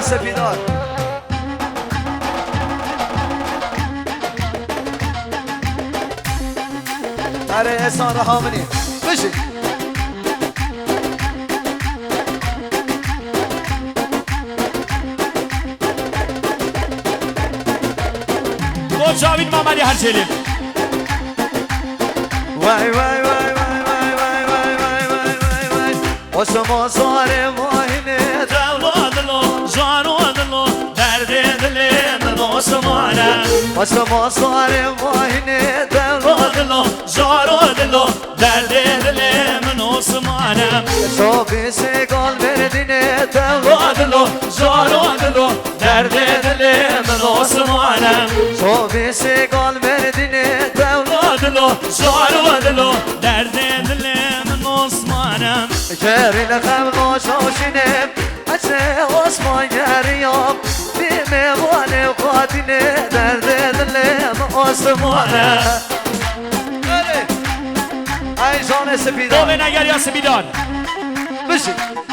سپیدار برای احسان رحامنی بشید با جاوید محمدی هرچلیم وای وای وای وای وای وای وای وای وای وای واسه سوار ماهینه دلو جانو دلو درد دلم نوسمانه واسه سوار ماهینه دلو جانو دلو درد دلم نوسمانه صبح سے گل بردینه دلو جانو دلو درد دلم نوسمانه صبح سے گل بردینه دلو جانو دلو درد دلم نوسمانه کری لخم ناشاشینه اچه آسمان گریاب بیمه قاتینه درد دلم آسمانه ای جان سپیدار دومه نگر یا سپیدار بشید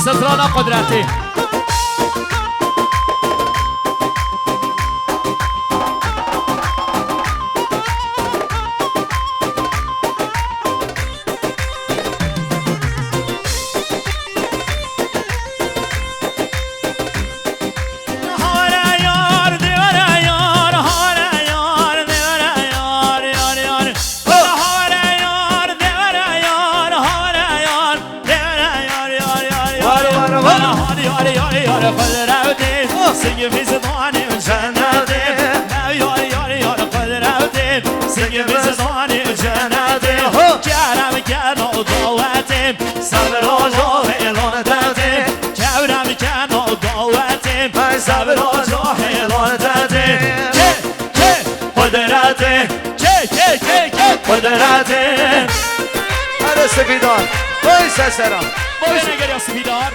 سترانا قدرتی سنگ میزدانی و جنده یاری یاری یاری قدرتی سنگ میزدانی و جنده کرم کن و دعوتیم صبر و جاه اعلان دادیم کرم کن و دعوتیم صبر و جاه اعلان دادیم که قدرتی که قدرتی هر سپیدار بای سسرم بای نگر یا سپیدار